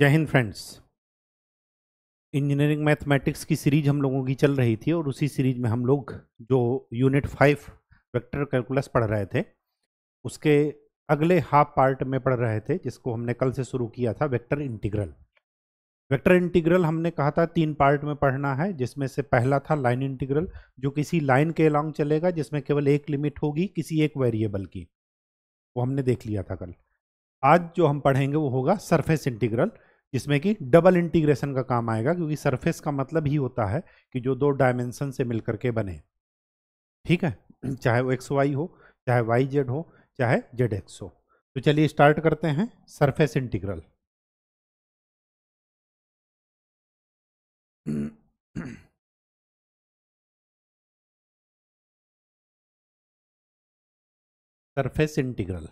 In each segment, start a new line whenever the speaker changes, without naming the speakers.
जय Hind friends. Engineering mathematics की series हम लोगों की चल रही थी और उसी सीरीज में हम लोग जो यूनिट 5 वेक्टर कैलकुलस पढ़ रहे थे उसके अगले हाफ पार्ट में पढ़ रहे थे, जिसको हमने कल से शुरू किया था, वेक्टर इंटीग्रल। वेक्टर इंटीग्रल हमने कहा था 3 पार्ट में पढ़ना है, जिसमें से पहला था लाइन इंटीग्रल, जो किसी लाइन के अलॉन्ग चलेगा, जिसमें केवल एक लिमिट होगी किसी एक वेरिएबल की। वो हमने देख लिया था कल। आज जो हम पढ़ेंगे वो होगा सरफेस इंटीग्रल, जिसमें कि डबल इंटीग्रेशन का काम आएगा, क्योंकि सरफेस का मतलब ही होता है कि जो दो डायमेंशन से मिलकर के बने। ठीक है, चाहे वो एक्स वाई हो, चाहे वाई जेड हो, चाहे जेड एक्स हो। तो चलिए स्टार्ट करते हैं सरफेस इंटीग्रल। सरफेस इंटीग्रल,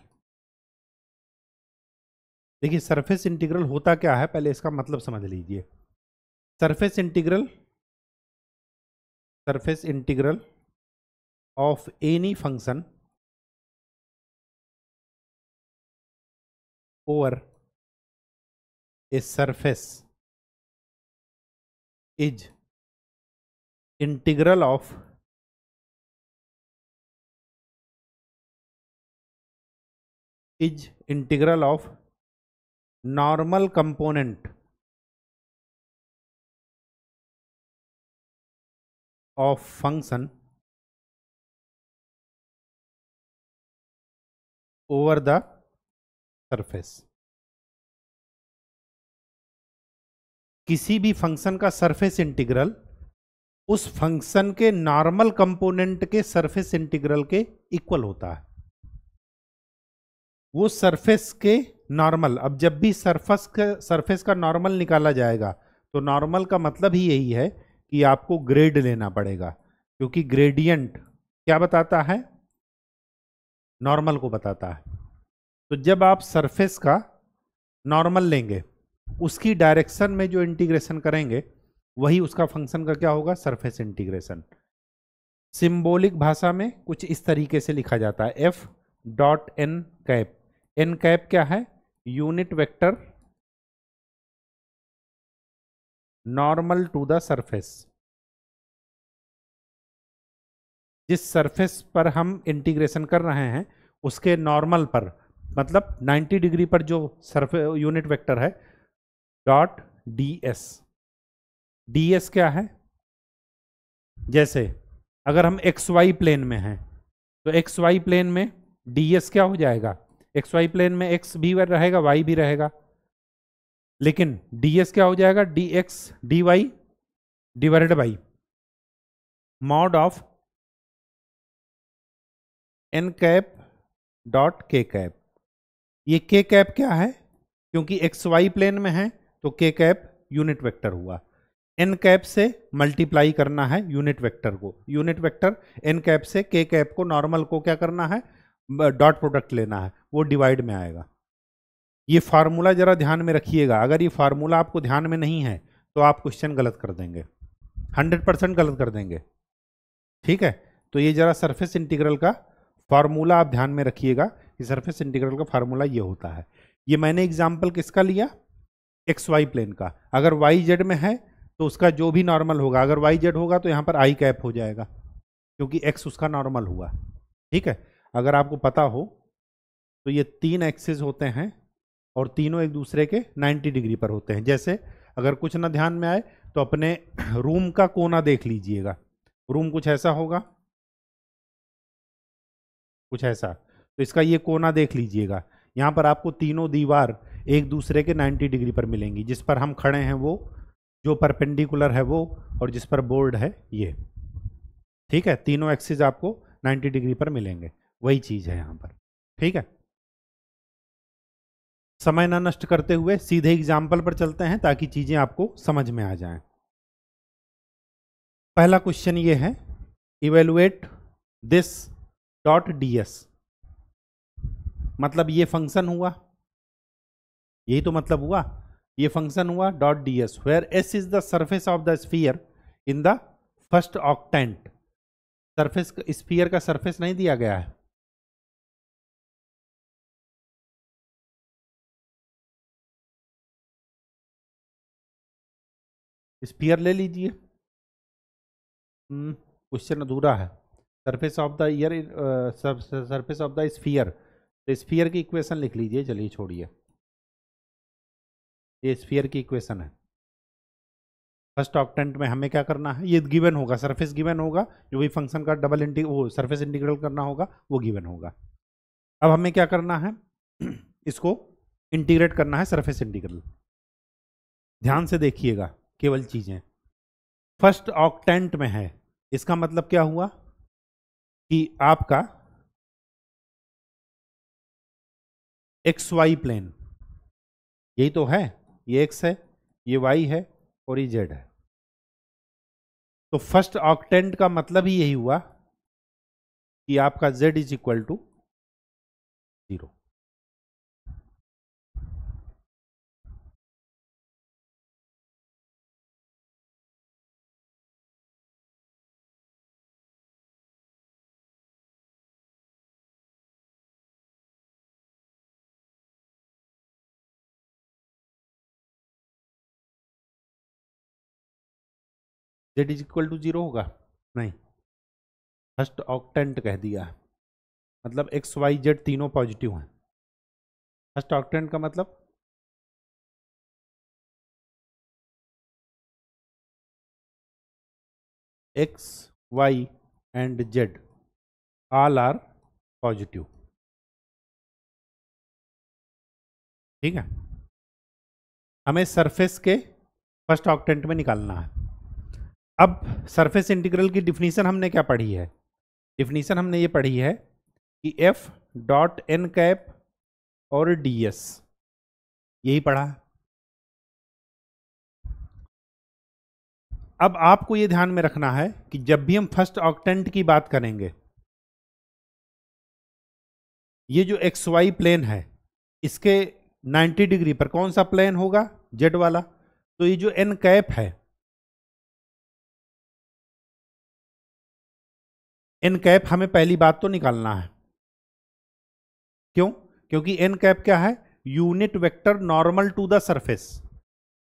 देखिए सरफेस इंटीग्रल होता क्या है, पहले इसका मतलब समझ लीजिए। Surface integral, surface integral of any function over a surface is integral of normal component of function over the surface. किसी भी फंक्शन का सरफेस इंटीग्रल उस फंक्शन के नॉर्मल कंपोनेंट के सरफेस इंटीग्रल के इक्वल होता है। वो सरफेस के नॉर्मल, अब जब भी सरफेस का नॉर्मल निकाला जाएगा तो नॉर्मल का मतलब ही यही है कि आपको ग्रेड लेना पड़ेगा, क्योंकि ग्रेडियंट क्या बताता है, नॉर्मल को बताता है। तो जब आप सरफेस का नॉर्मल लेंगे, उसकी डायरेक्शन में जो इंटीग्रेशन करेंगे वही उसका फंक्शन का क्या होगा, सरफेस इंटीग्रेशन। सिंबॉलिक भाषा में कुछ इस तरीके से लिखा जाता है, F dot N cap. N cap क्या है, unit vector normal to the surface. जिस सरफेस पर हम इंटीग्रेशन कर रहे हैं उसके नॉर्मल पर, मतलब 90 डिग्री पर जो सरफेस यूनिट वेक्टर है, dot D S. D S क्या है, जैसे अगर हम एक्स वाई प्लेन में हैं तो एक्स वाई प्लेन में डी एस क्या हो जाएगा, एक्स वाई प्लेन में एक्स भी रहेगा, वाई भी रहेगा, लेकिन डी एस क्या हो जाएगा, D x D Y divided by mod of N cap dot के कैप। ये के कैप क्या है, क्योंकि एक्स वाई प्लेन में है तो के कैप यूनिट वेक्टर हुआ। एन कैप से मल्टीप्लाई करना है यूनिट वेक्टर को, यूनिट वेक्टर एन कैप से के कैप को, नॉर्मल को क्या करना है, डॉट प्रोडक्ट लेना है, वो डिवाइड में आएगा। ये फार्मूला जरा ध्यान में रखिएगा, अगर ये फार्मूला आपको ध्यान में नहीं है तो आप क्वेश्चन गलत कर देंगे, 100% गलत कर देंगे। ठीक है, तो ये जरा सरफेस इंटीग्रल का फार्मूला आप ध्यान में रखिएगा कि सरफेस इंटीग्रल का फार्मूला ये होता है। ये मैंने एग्जाम्पल किसका लिया, एक्स वाई प्लेन का। अगर वाई जेड में है तो उसका जो भी नॉर्मल होगा, अगर वाई जेड होगा तो यहाँ पर आई कैप हो जाएगा, क्योंकि एक्स उसका नॉर्मल हुआ। ठीक है, अगर आपको पता हो तो ये 3 एक्सिस होते हैं और तीनों एक दूसरे के 90 डिग्री पर होते हैं। जैसे अगर कुछ ना ध्यान में आए तो अपने रूम का कोना देख लीजिएगा, रूम कुछ ऐसा होगा, कुछ ऐसा, तो इसका ये कोना देख लीजिएगा। यहाँ पर आपको तीनों दीवार एक दूसरे के 90 डिग्री पर मिलेंगी, जिस पर हम खड़े हैं वो, जो परपेंडिकुलर है वो, और जिस पर बोर्ड है ये। ठीक है, तीनों एक्सिस आपको 90 डिग्री पर मिलेंगे, वही चीज है यहाँ पर। ठीक है, समय ना नष्ट करते हुए सीधे एग्जाम्पल पर चलते हैं ताकि चीजें आपको समझ में आ जाएं। पहला क्वेश्चन ये है, इवेलुएट दिस डॉट डीएस। मतलब ये फंक्शन हुआ, यही तो मतलब हुआ, ये फंक्शन हुआ dot D S, where S is the surface of the sphere in the first octant. Surface, sphere का सरफेस नहीं दिया गया है, स्फीयर ले लीजिए। क्वेश्चन अधूरा है। Surface of the year, surface of the sphere, तो स्फीयर की इक्वेशन लिख लीजिए। चलिए छोड़िए, ये स्फीयर की इक्वेशन है। फर्स्ट ऑक्टेंट में हमें क्या करना है, ये गिवन होगा, सरफेस गिवन होगा, जो भी फंक्शन का डबल वो सरफेस इंटीग्रल करना होगा वो गिवन होगा। अब हमें क्या करना है, इसको इंटीग्रेट करना है, सरफेस इंटीग्रल। ध्यान से देखिएगा केवल चीजें। फर्स्ट ऑक्टेंट में है, इसका मतलब क्या हुआ कि आपका एक्स वाई प्लेन, यही तो है, ये एक्स है, ये वाई है और ये जेड है। तो फर्स्ट ऑक्टेंट का मतलब ही यही हुआ कि आपका z is equal to 0। z is equal to 0 होगा? नहीं, फर्स्ट ऑक्टेंट कह दिया, मतलब एक्स वाई जेड तीनों पॉजिटिव हैं। फर्स्ट ऑक्टेंट का मतलब X Y and Z all are positive. ठीक है, हमें सरफेस के फर्स्ट ऑक्टेंट में निकालना है। अब सरफेस इंटीग्रल की डिफिनीशन हमने क्या पढ़ी है? डिफिनीशन हमने ये पढ़ी है कि एफ डॉट एन कैप और डी एस, यही पढ़ा है। अब आपको ये ध्यान में रखना है कि जब भी हम फर्स्ट ऑक्टेंट की बात करेंगे, ये जो एक्स वाई प्लेन है इसके 90 डिग्री पर कौन सा प्लेन होगा? जेड वाला। तो ये जो एन कैप है, एन कैप हमें पहली बात तो निकालना है। क्यों? क्योंकि एन कैप क्या है? Unit vector normal to the surface.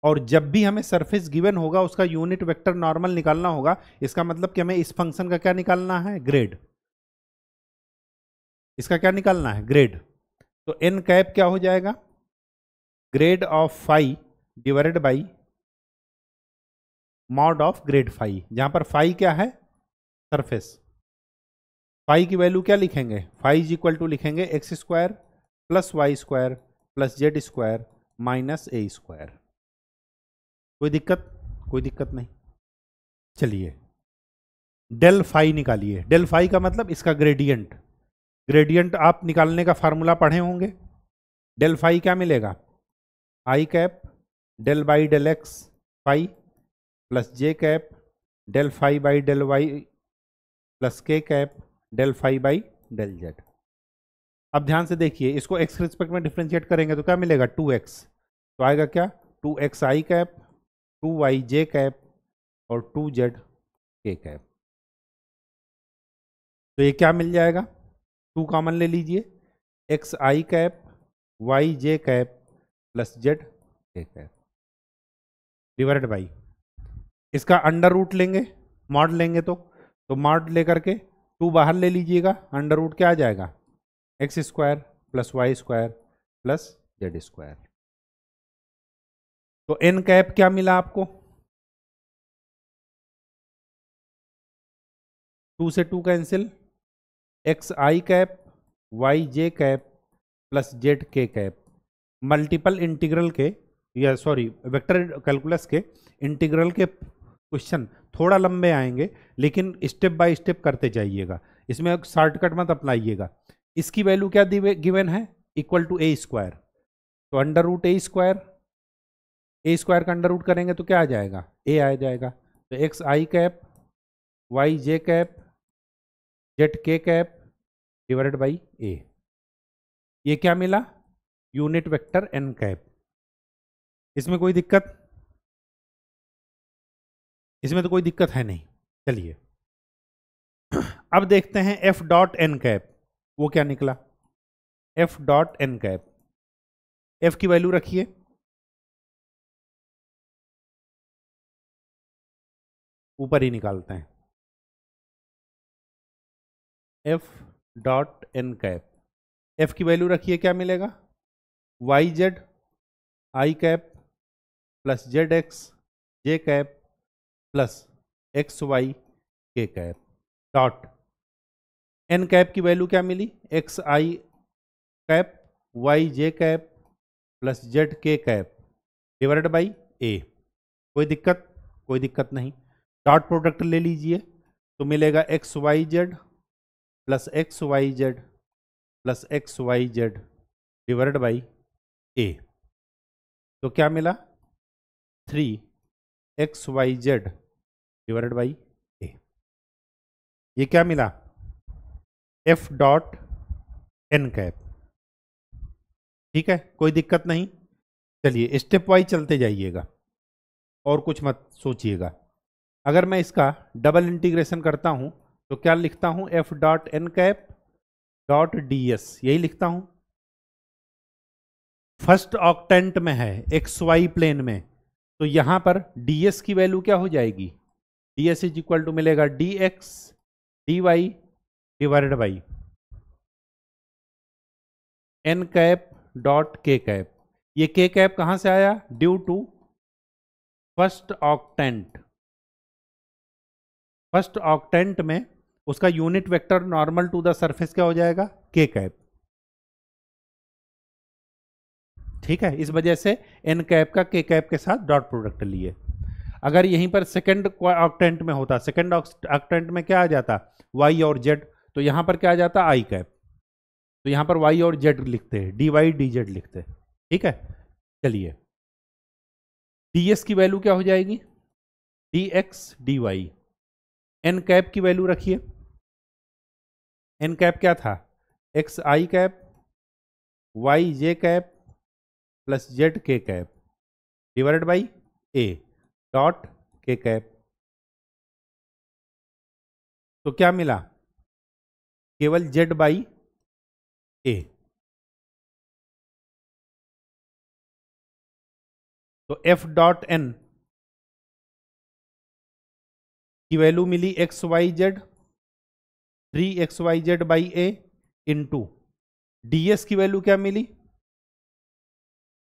और जब भी हमें सरफेस गिवन होगा उसका यूनिट वेक्टर नॉर्मल निकालना होगा, इसका मतलब कि हमें इस फंक्शन का क्या निकालना है? ग्रेड। इसका क्या निकालना है? ग्रेड। तो एन कैप क्या हो जाएगा? Grad of phi divided by mod of grad phi, जहां पर फाई क्या है? सरफेस। फाई की वैल्यू क्या लिखेंगे? फाई इज इक्वल टू लिखेंगे x square plus Y square plus Z square minus a square. कोई दिक्कत? कोई दिक्कत नहीं। चलिए डेल फाई निकालिए। डेल फाई का मतलब इसका ग्रेडियंट। ग्रेडियंट आप निकालने का फार्मूला पढ़े होंगे। डेल फाई क्या मिलेगा? I cap del by del x phi plus j cap del phi by del y plus k cap del phi by del z. अब ध्यान से देखिए, इसको एक्स के रिस्पेक्ट में डिफ्रेंशिएट करेंगे तो क्या मिलेगा? 2x। तो आएगा क्या? 2x आई कैप 2y जे कैप और 2z के कैप। तो ये क्या मिल जाएगा? 2 कॉमन ले लीजिए, एक्स आई कैप वाई जे कैप प्लस जेड के कैप डिवाइडेड बाई, इसका अंडर रूट लेंगे, मॉड लेंगे तो मॉड लेकर के 2 बाहर ले लीजिएगा, अंडर रूट क्या आ जाएगा? X square plus Y square plus Z square. तो एन कैप क्या मिला आपको? 2 से 2 कैंसिल, एक्स आई कैप वाई जे कैप प्लस जेड के कैप। मल्टीपल इंटीग्रल के, या सॉरी वेक्टर कैलकुलस के इंटीग्रल के क्वेश्चन थोड़ा लंबे आएंगे, लेकिन स्टेप बाय स्टेप करते जाइएगा, इसमें शॉर्टकट मत अपनाइएगा। इसकी वैल्यू क्या गिवन है? Equal to A square. तो अंडर रूट ए स्क्वायर का अंडर रूट करेंगे तो क्या आ जाएगा? ए आ जाएगा। तो एक्स आई कैप वाई जे कैप जेड के कैप डिवाइडेड बाई ए, ये क्या मिला? Unit vector N cap. इसमें कोई दिक्कत? इसमें तो कोई दिक्कत है नहीं। चलिए अब देखते हैं एफ डॉट एन कैप, वो क्या निकला? F dot N cap, F की वैल्यू रखिए, ऊपर ही निकालते हैं। F dot N cap, F की वैल्यू रखिए, क्या मिलेगा? Y Z I cap plus Z X J cap plus x Y K cap dot N cap की वैल्यू क्या मिली? एक्स आई कैप वाई जे कैप प्लस जेड के कैप डिवाइडेड बाई ए। कोई दिक्कत? कोई दिक्कत नहीं। डॉट प्रोडक्ट ले लीजिए तो मिलेगा x Y z plus x Y z plus x Y z divided by a. तो क्या मिला? 3 XY Z डिवाइडेड बाई ए। ये क्या मिला? F dot N cap. ठीक है, कोई दिक्कत नहीं। चलिए स्टेप वाइज चलते जाइएगा और कुछ मत सोचिएगा। अगर मैं इसका डबल इंटीग्रेशन करता हूं तो क्या लिखता हूं? F dot N cap dot D S, यही लिखता हूं। फर्स्ट ऑक्टेंट में है एक्स वाई प्लेन में, तो यहां पर ds की वैल्यू क्या हो जाएगी? ds इज इक्वल टू मिलेगा dx dy divided by N cap dot के कैप। ये के कैप कहां से आया? Due to first octant. First octant में उसका unit vector normal to the surface क्या हो जाएगा? के कैप। ठीक है, इस वजह से एन कैप का के कैप के साथ डॉट प्रोडक्ट लिए। अगर यहीं पर सेकंड ऑक्टेंट में होता, सेकंड ऑक्टेंट में क्या आ जाता? वाई और जेड, तो यहां पर क्या आ जाता? आई कैप। तो यहां पर वाई और जेड लिखते हैं, डी वाई डी जेड लिखते हैं। ठीक है, चलिए ds की वैल्यू क्या हो जाएगी? dx dy। एन कैप की वैल्यू रखिए। एन कैप क्या था? एक्स आई कैप वाई जे कैप प्लस जेड के cap divided by a dot के कैप। तो क्या मिला? केवल जेड बाई ए। तो एफ डॉट एन की वैल्यू मिली x Y z 3 XYZ by a into ds की वैल्यू क्या मिली?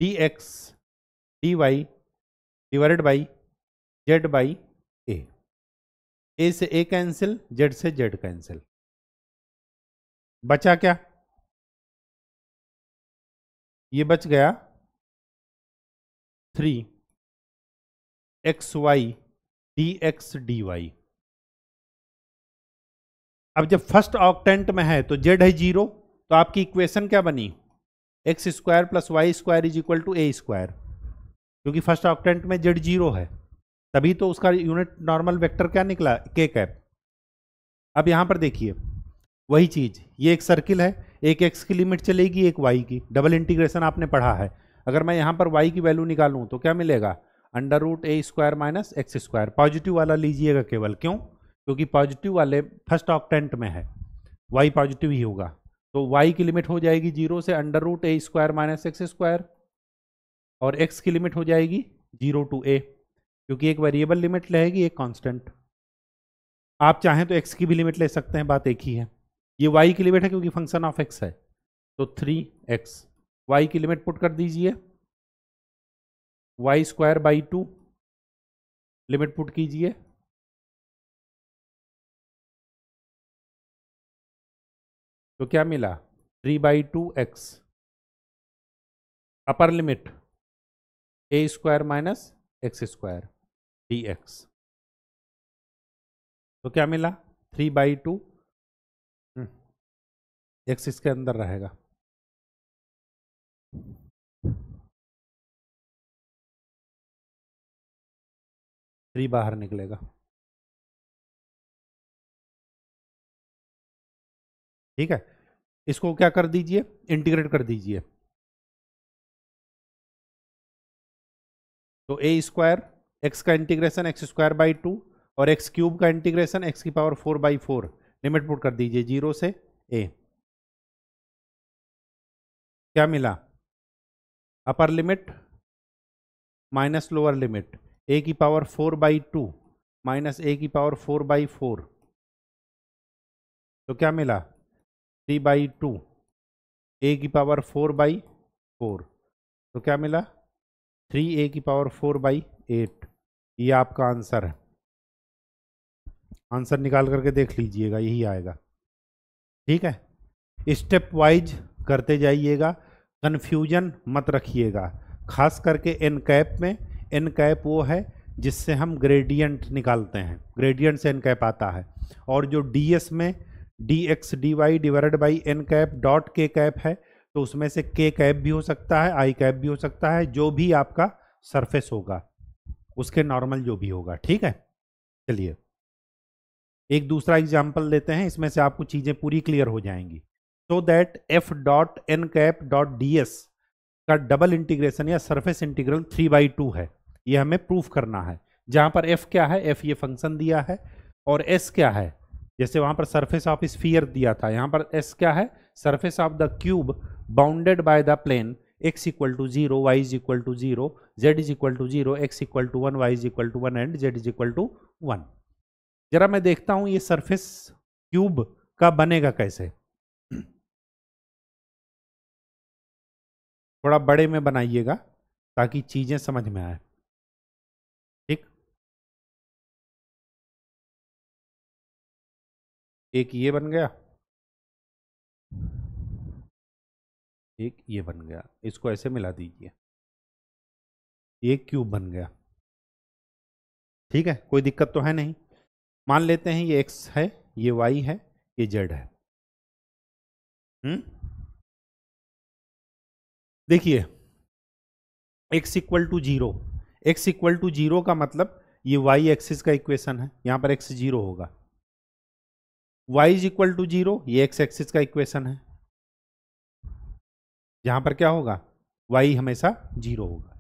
dx dy divided by z by a से ए कैंसिल, जेड से जेड कैंसिल, बचा क्या? ये बच गया 3XY dx dy। अब जब फर्स्ट ऑक्टेंट में है तो जेड है 0, तो आपकी इक्वेशन क्या बनी? X square plus Y square is equal to A square, क्योंकि फर्स्ट ऑक्टेंट में जेड 0 है, तभी तो उसका यूनिट नॉर्मल वेक्टर क्या निकला? के कैप। अब यहां पर देखिए वही चीज, ये एक सर्किल है, एक एक्स की लिमिट चलेगी, एक वाई की। डबल इंटीग्रेशन आपने पढ़ा है। अगर मैं यहां पर वाई की वैल्यू निकालूं तो क्या मिलेगा? अंडर रूट ए square minus x square. Positive वाला लीजिएगा केवल, क्यों? क्योंकि पॉजिटिव वाले फर्स्ट ऑक्टेंट में है, वाई पॉजिटिव ही होगा। तो वाई की लिमिट हो जाएगी 0 से अंडर रूट ए स्क्वायर माइनस एक्स स्क्वायर, और एक्स की लिमिट हो जाएगी 0 टू ए, क्योंकि एक वेरिएबल लिमिट रहेगी, एक कांस्टेंट। आप चाहें तो एक्स की भी लिमिट ले सकते हैं, बात एक ही है। ये वाई की लिमिट है क्योंकि फंक्शन ऑफ एक्स है, तो 3x। वाई की लिमिट पुट कर दीजिए, y square by 2 limit put कीजिए, तो क्या मिला? 3/2x upper limit a square minus x square dx। तो क्या मिला? 3/2 एक्स इसके अंदर रहेगा, 3 बाहर निकलेगा। ठीक है, इसको क्या कर दीजिए? इंटीग्रेट कर दीजिए। तो ए स्क्वायर एक्स का इंटीग्रेशन एक्स स्क्वायर बाई 2 और एक्स क्यूब का इंटीग्रेशन एक्स की पावर 4/4, लिमिट पुट कर दीजिए 0 से ए। क्या मिला? Upper limit minus lower limit a की पावर 4/2 माइनस ए की पावर 4/4, तो क्या मिला 3/2, ए की पावर 4/4, तो क्या मिला 3a की पावर 4/8। ये आपका आंसर है। आंसर निकाल करके देख लीजिएगा, यही आएगा। ठीक है, स्टेप वाइज करते जाइएगा, कन्फ्यूजन मत रखिएगा। खास करके एन कैप में, एन कैप वो है जिससे हम ग्रेडियंट निकालते हैं, ग्रेडियंट से एन कैप आता है। और जो डीएस में dx dy divided by N cap dot के कैप है, तो उसमें से के कैप भी हो सकता है, आई कैप भी हो सकता है, जो भी आपका सरफेस होगा उसके नॉर्मल जो भी होगा। ठीक है, चलिए एक दूसरा एग्जाम्पल लेते हैं, इसमें से आपको चीजें पूरी क्लियर हो जाएंगी। So that F dot N cap dot D S का डबल इंटीग्रेशन या सरफेस इंटीग्रल 3/2 है, ये हमें प्रूफ करना है। जहां पर एफ क्या है, एफ ये फंक्शन दिया है, और एस क्या है, जैसे वहां पर सरफेस ऑफ स्फीयर दिया था, यहां पर एस क्या है, surface of the cube bounded by the plane x equal to 0, y is equal to 0, z is equal to 0, x equal to 1, y is equal to 1 and z is equal to 1। जरा मैं देखता हूं ये surface cube का बनेगा कैसे। थोड़ा बड़े में बनाइएगा ताकि चीजें समझ में आए। ठीक, एक ये बन गया, एक ये बन गया, इसको ऐसे मिला दीजिए, एक क्यूब बन गया। ठीक है, कोई दिक्कत तो है नहीं। मान लेते हैं ये x है, ये y है, ये z है। देखिए x equal to 0, x equal to 0 का मतलब ये y एक्सिस का इक्वेशन है, यहां पर x 0 होगा। y इज इक्वल टू 0, ये x एक्सिस का इक्वेशन है, जहां पर क्या होगा, y हमेशा 0 होगा।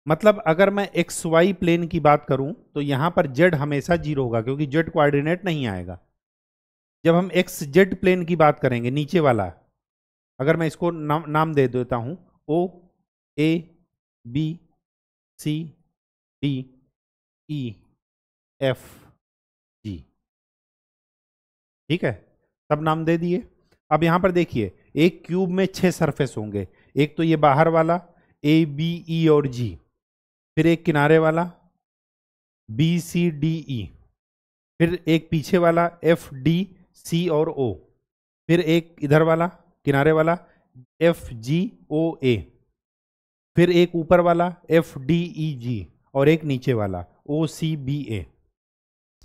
मतलब अगर मैं एक्स वाई प्लेन की बात करूं तो यहां पर z हमेशा 0 होगा, क्योंकि z कोऑर्डिनेट नहीं आएगा। जब हम एक्स जेड प्लेन की बात करेंगे, नीचे वाला, अगर मैं इसको नाम दे देता हूं O A B C D E F G, ठीक है, सब नाम दे दिए। अब यहां पर देखिए एक क्यूब में 6 सरफेस होंगे, एक तो ये बाहर वाला ए बी ई और जी, फिर एक किनारे वाला बी सी डी ई, फिर एक पीछे वाला एफ डी सी और ओ, फिर एक इधर वाला किनारे वाला एफ जी ओ ए, फिर एक ऊपर वाला एफ डी ई जी, और एक नीचे वाला ओ सी बी ए।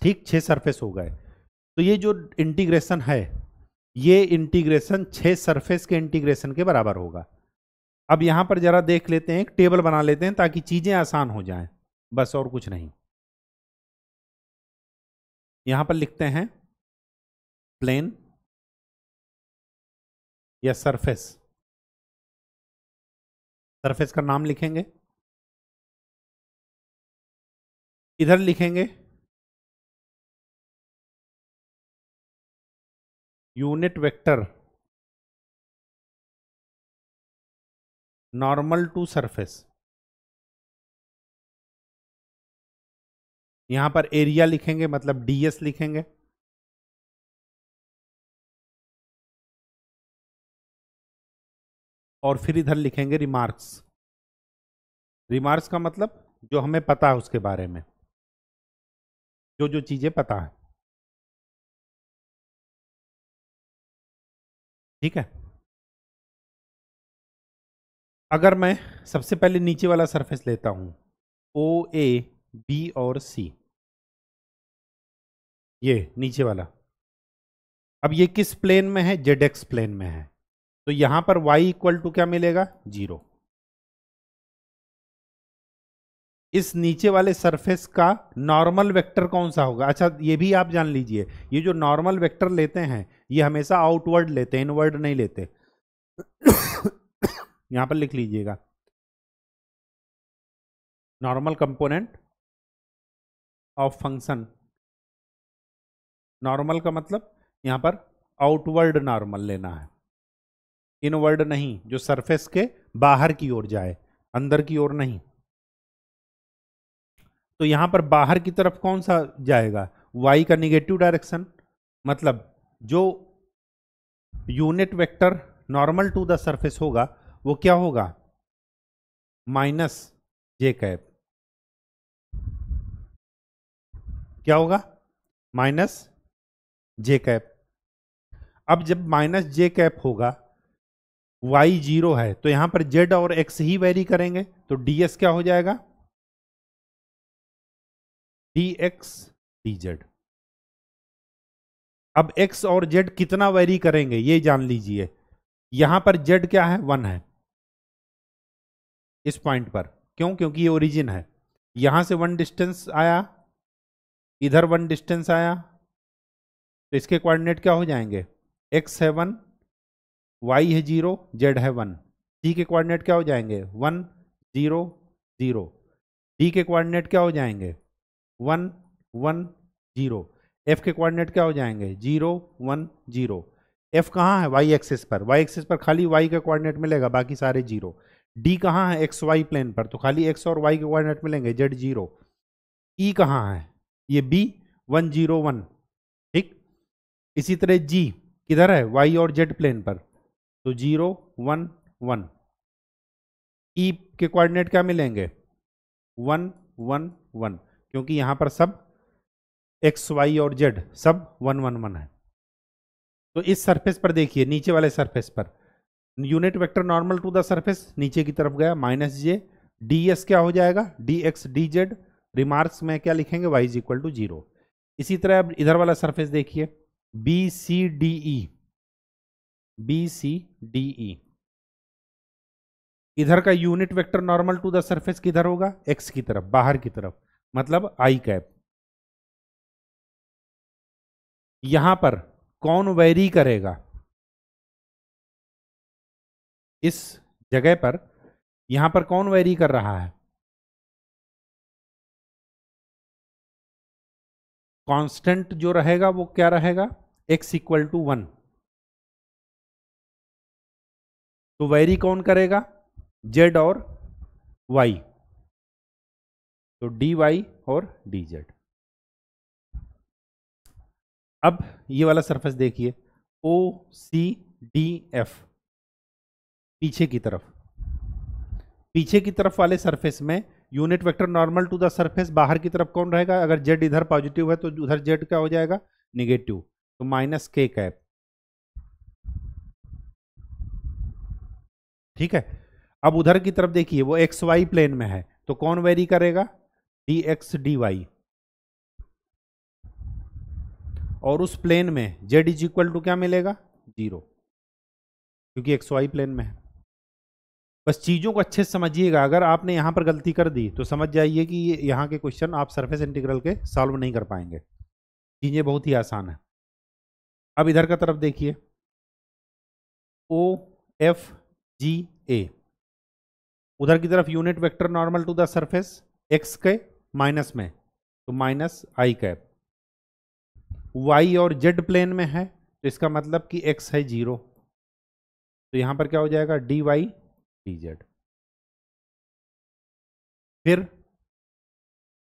ठीक, 6 सरफेस हो गए। तो ये जो इंटीग्रेशन है, ये इंटीग्रेशन 6 सरफेस के इंटीग्रेशन के बराबर होगा। अब यहां पर जरा देख लेते हैं, एक टेबल बना लेते हैं ताकि चीजें आसान हो जाएं, बस और कुछ नहीं। यहां पर लिखते हैं प्लेन या सरफेस, सरफेस का नाम लिखेंगे, इधर लिखेंगे unit vector normal to surface, यहां पर एरिया लिखेंगे, मतलब डीएस लिखेंगे, और फिर इधर लिखेंगे रिमार्क्स। रिमार्क्स का मतलब जो हमें पता है उसके बारे में, जो जो चीजें पता है। ठीक है, अगर मैं सबसे पहले नीचे वाला सरफेस लेता हूं ओ ए बी और सी, ये नीचे वाला, अब ये किस प्लेन में है, जेड एक्स प्लेन में है, तो यहां पर y इक्वल टू क्या मिलेगा, 0। इस नीचे वाले सरफेस का नॉर्मल वेक्टर कौन सा होगा, अच्छा ये भी आप जान लीजिए, ये जो नॉर्मल वेक्टर लेते हैं ये हमेशा आउटवर्ड लेते हैं, इनवर्ड नहीं लेते। यहां पर लिख लीजिएगा normal component of function, normal का मतलब यहां पर आउटवर्ड नॉर्मल लेना है, इनवर्ड नहीं, जो सरफेस के बाहर की ओर जाए, अंदर की ओर नहीं। तो यहां पर बाहर की तरफ कौन सा जाएगा, y का निगेटिव डायरेक्शन, मतलब जो unit vector normal to the surface होगा वो क्या होगा, माइनस जे कैप। क्या होगा, माइनस जे कैप। अब जब माइनस जे कैप होगा, y जीरो है, तो यहां पर z और x ही वेरी करेंगे, तो ds क्या हो जाएगा, dx dz। अब x और z कितना वेरी करेंगे ये जान लीजिए। यहां पर z क्या है, 1 है इस पॉइंट पर, क्यों, क्योंकि ये ओरिजिन है। यहां से 1 डिस्टेंस आया, इधर 1 डिस्टेंस आया, तो इसके कोऑर्डिनेट क्या हो जाएंगे, x है 1, y है 0, z है 1। c के कोऑर्डिनेट क्या हो जाएंगे, 1 0 0। d के कोऑर्डिनेट क्या हो जाएंगे, 1 1 0। f के कोऑर्डिनेट क्या हो जाएंगे, 0 1 0। f कहाँ है, y एक्सिस पर, y एक्सिस पर खाली y का कोऑर्डिनेट मिलेगा, बाकी सारे 0। d कहाँ है, x y प्लेन पर, तो खाली x और y के कोऑर्डिनेट मिलेंगे, z 0। e कहाँ है, ये b 1 0 1। ठीक, इसी तरह g किधर है, y और z प्लेन पर, तो 0 1 1। e के कोऑर्डिनेट क्या मिलेंगे, 1 1 1, क्योंकि यहां पर सब एक्स वाई और जेड सब 1 1 1 है। तो इस सरफेस पर देखिए, नीचे वाले सरफेस पर unit vector normal to the surface नीचे की तरफ गया, माइनस जे, डी एस क्या हो जाएगा, D x D Z. Remarks में क्या लिखेंगे, वाई इज इक्वल टू 0। इसी तरह अब इधर वाला सरफेस देखिए, B C D E, B C D E. इधर का unit vector normal to the surface किधर होगा, एक्स की तरफ, बाहर की तरफ, मतलब आई कैप। यहां पर कौन वेरी करेगा, इस जगह पर यहां पर कौन वेरी कर रहा है, कांस्टेंट जो रहेगा वो क्या रहेगा, x इक्वल टू 1। तो वेरी कौन करेगा, z और y, तो dy और dz। अब ये वाला सरफेस देखिए, ओ सी डी एफ, पीछे की तरफ, पीछे की तरफ वाले सरफेस में unit vector normal to the surface बाहर की तरफ कौन रहेगा, अगर z इधर पॉजिटिव है तो उधर z क्या हो जाएगा, निगेटिव, तो माइनस के कैप। ठीक है, अब उधर की तरफ देखिए, वो एक्स वाई प्लेन में है, तो कौन वेरी करेगा, डी एक्स डी वाई। और उस प्लेन में z इज इक्वल टू क्या मिलेगा, 0, क्योंकि एक्स वाई प्लेन में है। बस चीजों को अच्छे से समझिएगा, अगर आपने यहां पर गलती कर दी तो समझ जाइए कि यहां के क्वेश्चन आप सरफेस इंटीग्रल के सॉल्व नहीं कर पाएंगे, चीजें बहुत ही आसान है। अब इधर का तरफ देखिए, ओ एफ जी ए, उधर की तरफ unit vector normal to the surface X के माइनस में, तो माइनस आई कैप। वाई और जेड प्लेन में है, तो इसका मतलब कि एक्स है 0, तो यहां पर क्या हो जाएगा, डी वाई डी जेड। फिर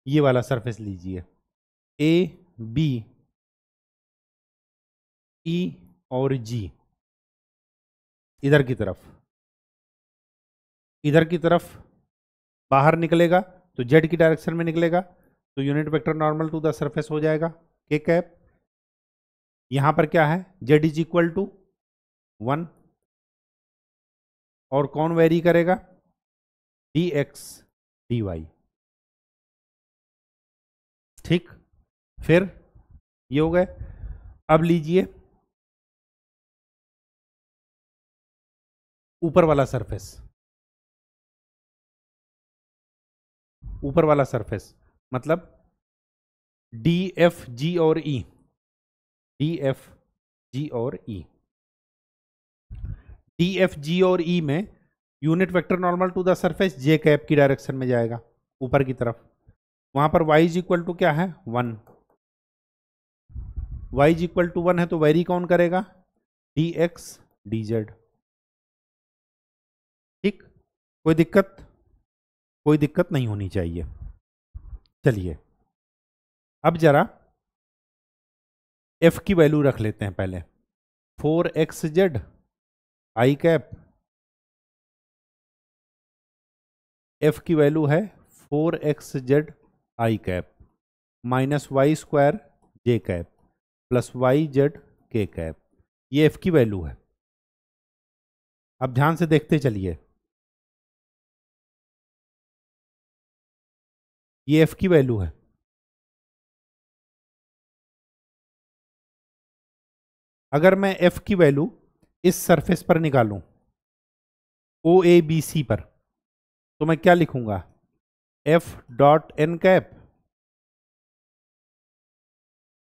ये वाला सरफेस लीजिए, ए बी ई और जी, इधर की तरफ, इधर की तरफ बाहर निकलेगा तो जेड की डायरेक्शन में निकलेगा, तो unit vector normal to the surface हो जाएगा के कैप। यहां पर क्या है, जेड इज इक्वल टू 1, और कौन वेरी करेगा, डी एक्स डी वाई। ठीक, फिर ये हो गए। अब लीजिए ऊपर वाला सरफेस, ऊपर वाला सरफेस मतलब डी एफ जी और ई, डी एफ जी और ई, डी एफ जी और ई में unit vector normal to the surface J cap की डायरेक्शन में जाएगा ऊपर की तरफ। वहां पर y इज इक्वल टू क्या है, 1, y इज इक्वल टू 1 है, तो वेरी कौन करेगा, डी एक्स डी जेड। ठीक, कोई दिक्कत, कोई दिक्कत नहीं होनी चाहिए। चलिए अब जरा एफ की वैल्यू रख लेते हैं पहले। 4xz आई कैप, एफ की वैल्यू है 4xz आई कैप माइनस वाई स्क्वायर जे कैप प्लस वाई जेड के कैप, ये एफ की वैल्यू है। अब ध्यान से देखते चलिए, ये एफ की वैल्यू है। अगर मैं एफ की वैल्यू इस सरफेस पर निकालूं ओ ए बी सी पर, तो मैं क्या लिखूंगा? F dot N cap,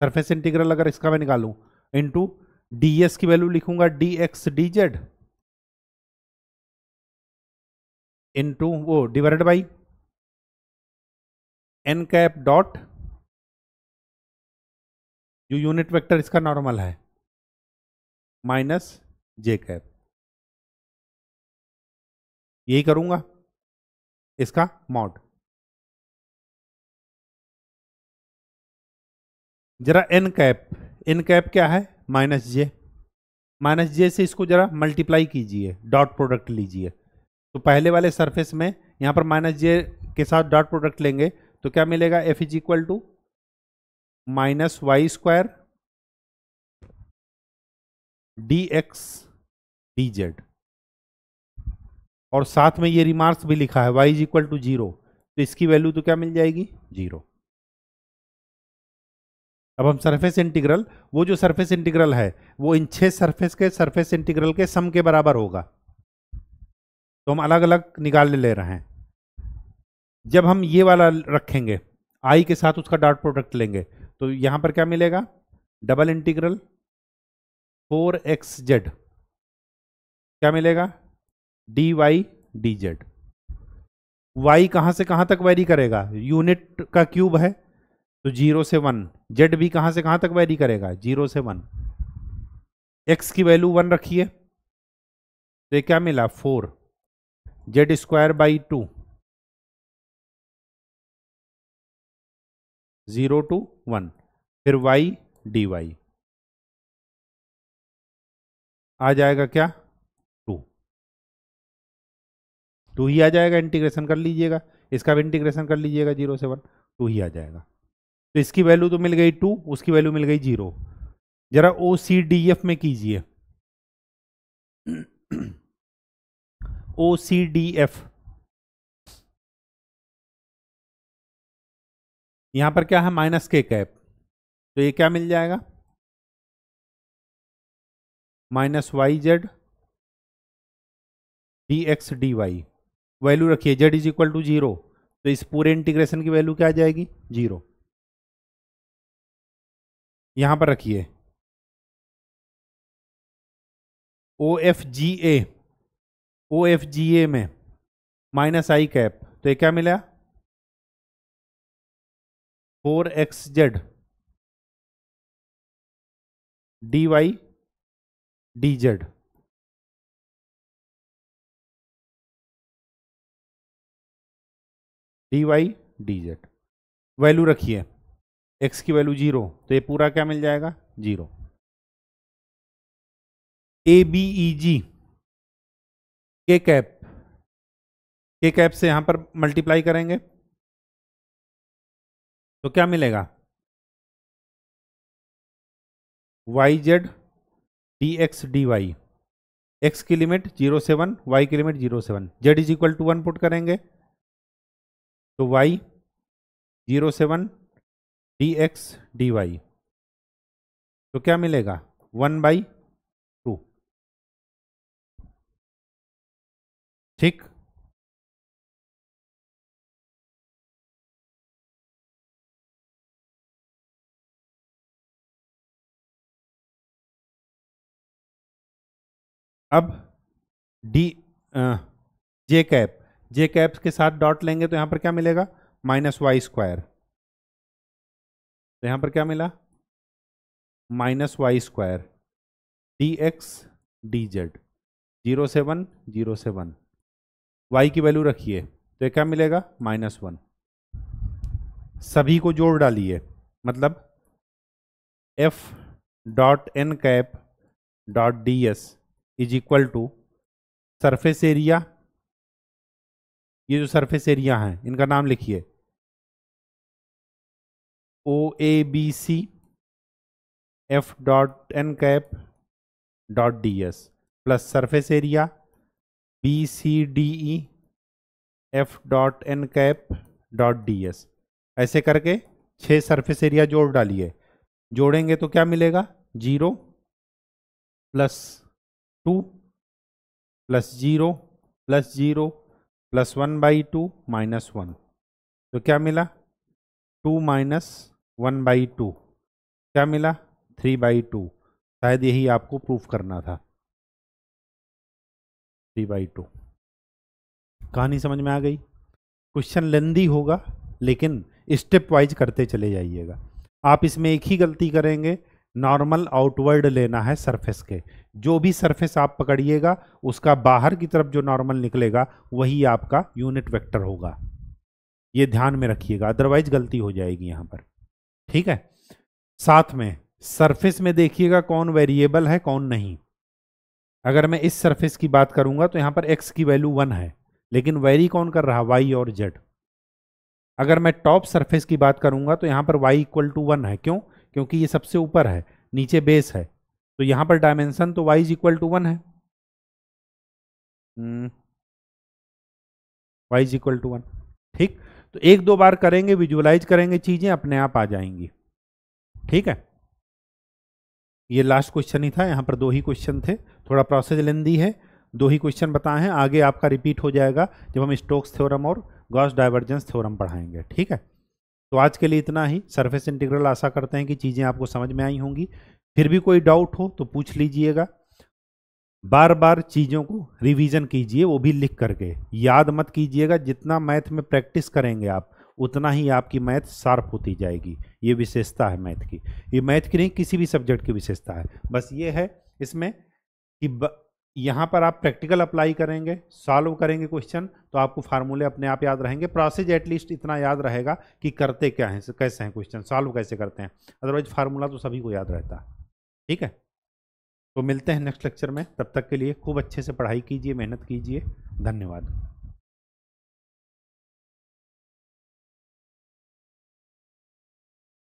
surface integral अगर इसका मैं निकालूं, इंटू डी एस की वैल्यू लिखूंगा d x D z, into वो divided by N cap dot, जो यूनिट वेक्टर इसका नॉर्मल है, माइनस जे कैप। यही करूंगा इसका मॉड। जरा एन कैप क्या है? माइनस जे। माइनस जे से इसको जरा मल्टीप्लाई कीजिए, डॉट प्रोडक्ट लीजिए। तो पहले वाले सरफेस में यहां पर माइनस जे के साथ डॉट प्रोडक्ट लेंगे तो क्या मिलेगा? F is equal to minus Y square D x D Z, और साथ में ये रिमार्क्स भी लिखा है y इज इक्वल टू 0, तो इसकी वैल्यू तो क्या मिल जाएगी? 0। अब हम सरफेस इंटीग्रल, वो जो सरफेस इंटीग्रल है वो इन 6 सरफेस के सरफेस इंटीग्रल के सम के बराबर होगा, तो हम अलग अलग निकाल ले रहे हैं। जब हम ये वाला रखेंगे, आई के साथ उसका डॉट प्रोडक्ट लेंगे, तो यहां पर क्या मिलेगा? डबल इंटीग्रल 4xz, क्या मिलेगा? D Y D Z. Y कहां से कहां तक वेरी करेगा? यूनिट का क्यूब है तो 0 से 1। जेड भी कहां से कहां तक वेरी करेगा? 0 से 1। एक्स की वैल्यू 1 रखिए, तो ये क्या मिला? 4 जेड स्क्वायर बाई 2, 0 टू 1, फिर वाई डी वाई आ जाएगा क्या? 2। 2 ही आ जाएगा, इंटीग्रेशन कर लीजिएगा, इसका भी इंटीग्रेशन कर लीजिएगा 0 से 1, 2 ही आ जाएगा। तो इसकी वैल्यू तो मिल गई 2, उसकी वैल्यू मिल गई 0। जरा ओ सी डी एफ में कीजिए, ओ सी डी एफ, यहां पर क्या है? माइनस के कैप, तो ये क्या मिल जाएगा? Minus Y Z D x D Y, value रखिए जेड इज इक्वल टू 0, तो इस पूरे इंटीग्रेशन की वैल्यू क्या आ जाएगी? 0। यहां पर रखिए ओ एफ जी ए, ओ एफ जी ए में माइनस आई कैप, तो ये क्या मिला? 4xz D Y D Z, D Y D Z, value रखिए, x की वैल्यू 0, तो ये पूरा क्या मिल जाएगा? 0। ए बी ई जी के कैप से यहां पर मल्टीप्लाई करेंगे तो क्या मिलेगा? Y Z D x D Y, X की लिमिट 0 से 1, वाई की लिमिट 0 से 1, Z is equal to 1 put करेंगे तो वाई 0 से 1 डी एक्स डी वाई, तो क्या मिलेगा? 1/2। ठीक। अब डी जे कैप के साथ डॉट लेंगे तो यहां पर क्या मिलेगा? माइनस वाई स्क्वायर, तो यहां पर क्या मिला? Minus Y square D x D Z, 0 से 1, 0 से 1, वाई की वैल्यू रखिए, तो ये क्या मिलेगा? -1। सभी को जोड़ डालिए, मतलब f dot N cap dot D s is equal to surface area, ये जो सरफेस एरिया है इनका नाम लिखिए, O A B C f dot N cap dot D s plus surface area B C D E f dot N cap dot D s. ऐसे करके 6 surface area जोड़ डालिए, जोड़ेंगे तो क्या मिलेगा, 0 plus 2 plus 0 plus 0 plus 1/2 minus 1, तो क्या मिला 2 माइनस 1/2, क्या मिला 3/2। शायद यही आपको प्रूफ करना था, 3/2। कहानी समझ में आ गई। क्वेश्चन लेंदी होगा लेकिन स्टेप वाइज करते चले जाइएगा। आप इसमें एक ही गलती करेंगे, नॉर्मल आउटवर्ड लेना है सरफेस के। जो भी सरफेस आप पकड़िएगा उसका बाहर की तरफ जो नॉर्मल निकलेगा वही आपका यूनिट वेक्टर होगा, ये ध्यान में रखिएगा, अदरवाइज गलती हो जाएगी यहां पर। ठीक है, साथ में सरफेस में देखिएगा कौन वेरिएबल है कौन नहीं। अगर मैं इस सरफेस की बात करूंगा तो यहां पर x की वैल्यू 1 है, लेकिन वेरी कौन कर रहा, y और z। अगर मैं टॉप सरफेस की बात करूंगा तो यहां पर y इक्वल टू 1 है, क्यों, क्योंकि ये सबसे ऊपर है, नीचे बेस है, तो यहां पर डायमेंशन तो y इज इक्वल टू 1 है, y इज इक्वल टू 1। ठीक, तो एक दो बार करेंगे, विजुअलाइज करेंगे, चीजें अपने आप आ जाएंगी। ठीक है, ये लास्ट क्वेश्चन ही था, यहां पर 2 ही क्वेश्चन थे, थोड़ा प्रोसेस लेंदी है, 2 ही क्वेश्चन बताए हैं, आगे आपका रिपीट हो जाएगा जब हम स्टोक्स थ्योरम और गॉस डाइवर्जेंस थ्योरम पढ़ाएंगे। ठीक है, तो आज के लिए इतना ही। सरफेस इंटीग्रल आशा करते हैं कि चीज़ें आपको समझ में आई होंगी। फिर भी कोई डाउट हो तो पूछ लीजिएगा। बार बार चीज़ों को रिवीजन कीजिए, वो भी लिख करके, याद मत कीजिएगा। जितना मैथ में प्रैक्टिस करेंगे आप उतना ही आपकी मैथ शार्प होती जाएगी। ये विशेषता है मैथ की, ये मैथ की नहीं किसी भी सब्जेक्ट की विशेषता है। बस ये है इसमें कि यहाँ पर आप प्रैक्टिकल अप्लाई करेंगे, सॉल्व करेंगे क्वेश्चन, तो आपको फार्मूले अपने आप याद रहेंगे। प्रोसेस एटलीस्ट इतना याद रहेगा कि करते क्या हैं, कैसे हैं क्वेश्चन सॉल्व कैसे करते हैं, अदरवाइज फार्मूला तो सभी को याद रहता है। ठीक है, तो मिलते हैं नेक्स्ट लेक्चर में, तब तक के लिए खूब अच्छे से पढ़ाई कीजिए, मेहनत कीजिए। धन्यवाद।